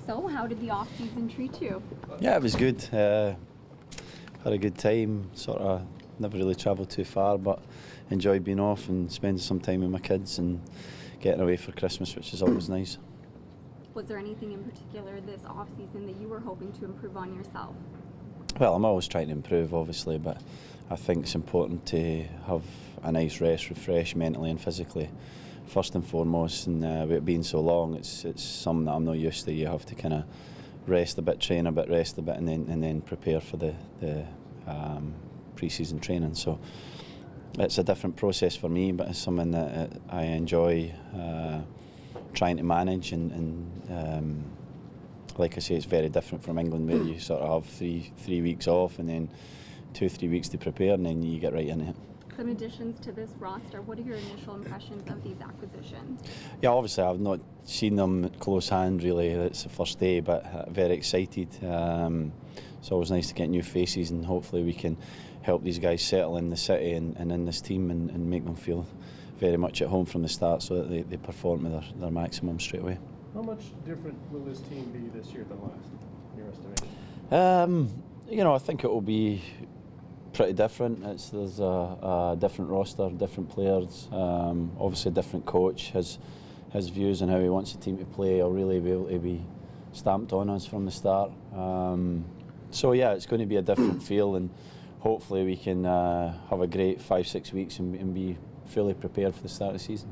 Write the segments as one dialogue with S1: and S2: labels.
S1: So, how did the off-season treat you?
S2: Yeah, it was good. Had a good time. Sort of never really travelled too far, but enjoyed being off and spending some time with my kids and getting away for Christmas, which is always nice.
S1: Was there anything in particular this off-season that you were hoping to improve on yourself?
S2: Well, I'm always trying to improve, obviously, but I think it's important to have a nice rest, refresh mentally and physically, first and foremost. And with it being so long, it's something that I'm not used to. You have to kind of rest a bit, train a bit, rest a bit, and then prepare for the pre-season training. So it's a different process for me, but it's something that I enjoy trying to manage. And like I say, it's very different from England, where you sort of have three weeks off and then 2-3 weeks to prepare, and then you get right into it.
S1: Some additions to this roster. What are your initial impressions of these acquisitions?
S2: Yeah, obviously I've not seen them at close hand really. It's the first day, but very excited. It's always nice to get new faces, and hopefully we can help these guys settle in the city and in this team and make them feel very much at home from the start, so that they perform at their maximum straight away.
S3: How much different will this team be this year than last, in your estimation?
S2: You know, I think it will be pretty different. There's a different roster, different players, obviously a different coach. His views on how he wants the team to play will really be able to be stamped on us from the start. So yeah, it's going to be a different feel, and hopefully we can have a great 5-6 weeks and be fully prepared for the start of the season.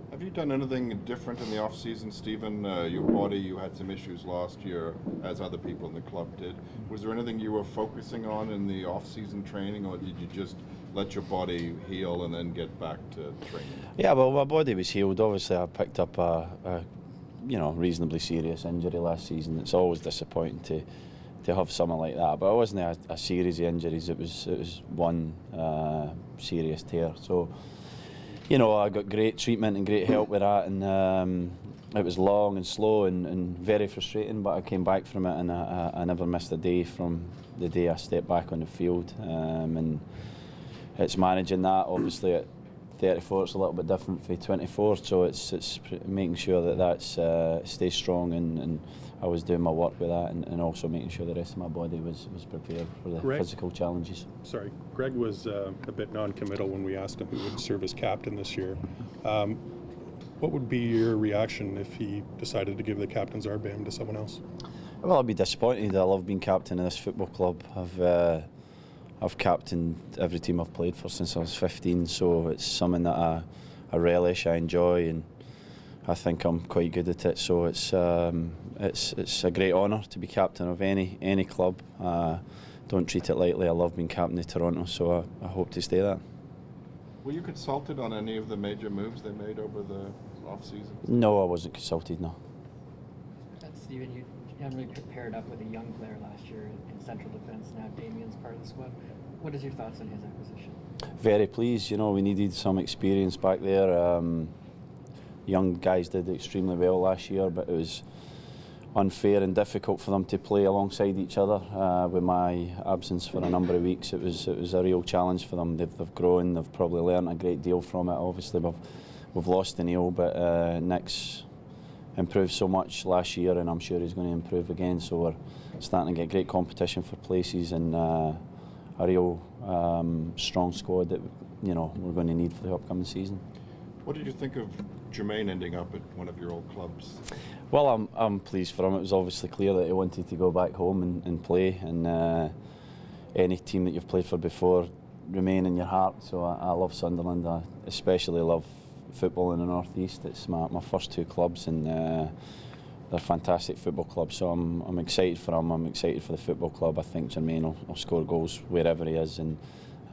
S4: Have you done anything different in the off-season, Stephen? Your body, you had some issues last year, as other people in the club did. Was there anything you were focusing on in the off-season training, or did you just let your body heal and then get back to training?
S2: Yeah, well, my body was healed. Obviously, I picked up a reasonably serious injury last season. It's always disappointing to have something like that, but it wasn't a series of injuries. It was one serious tear. So, you know, I got great treatment and great help with that, and it was long and slow and very frustrating, but I came back from it, and I never missed a day from the day I stepped back on the field. And it's managing that. Obviously at 34 it's a little bit different for 24, so it's making sure that stays strong, and I was doing my work with that, and also making sure the rest of my body was prepared for the physical challenges.
S3: Sorry, Greg was a bit non-committal when we asked him who would serve as captain this year. What would be your reaction if he decided to give the captain's armband to someone else? Well,
S2: I'd be disappointed. I love being captain of this football club. I've captained every team I've played for since I was 15, so it's something that I relish, I enjoy, and I think I'm quite good at it. So it's a great honour to be captain of any club. Don't treat it lightly. I love being captain of Toronto, so I hope to stay that.
S4: Were you consulted on any of the major moves they made over the off-season?
S2: No, I wasn't consulted, no.
S5: Stephen, you generally paired up with a young player last year in central defence. Now Damien's part of the squad. What is your thoughts on his acquisition? Very
S2: pleased. You know, we needed some experience back there. Young guys did extremely well last year, but it was unfair and difficult for them to play alongside each other. With my absence for a number of weeks, it was a real challenge for them. They've grown. They've probably learned a great deal from it. Obviously, we've lost Neil, but Nick's improved so much last year, and I'm sure he's going to improve again. So we're starting to get great competition for places, and a real strong squad that we're going to need for the upcoming season.
S4: What did you think of Jermaine ending up at one of your old clubs?
S2: Well, I'm pleased for him. It was obviously clear that he wanted to go back home and play, and any team that you've played for before remain in your heart. So I love Sunderland. I especially love football in the North East. It's my first two clubs, and they're fantastic football clubs. So I'm excited for him. I'm excited for the football club. I think Jermaine will score goals wherever he is, and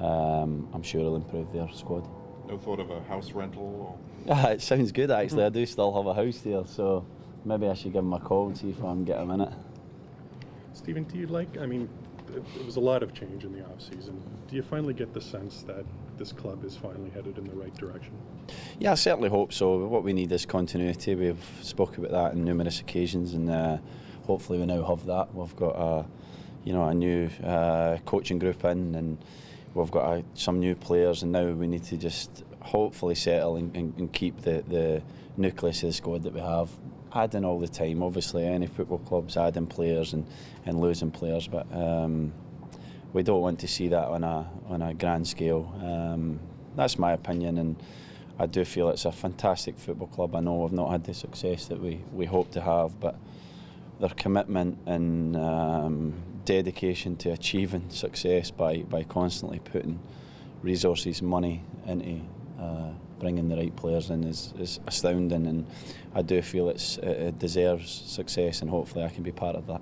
S2: I'm sure he'll improve their squad.
S4: No thought of a house rental?
S2: It sounds good, actually. I do still have a house here, so maybe I should give him a call and see if I can get him in it.
S3: Stephen, do you it was a lot of change in the off-season. Do you finally get the sense that this club is finally headed in the right direction?
S2: Yeah, I certainly hope so. What we need is continuity. We've spoken about that on numerous occasions, and hopefully we now have that. We've got a new coaching group in, and we've got some new players, and now we need to just hopefully settle and keep the nucleus of the squad that we have adding all the time. Obviously, any football club's adding players and losing players, but we don't want to see that on a grand scale. That's my opinion, and I do feel it's a fantastic football club. I know we've not had the success that we hope to have, but their commitment and dedication to achieving success by constantly putting resources, money into bringing the right players in is astounding, and I do feel it deserves success, and hopefully I can be part of that.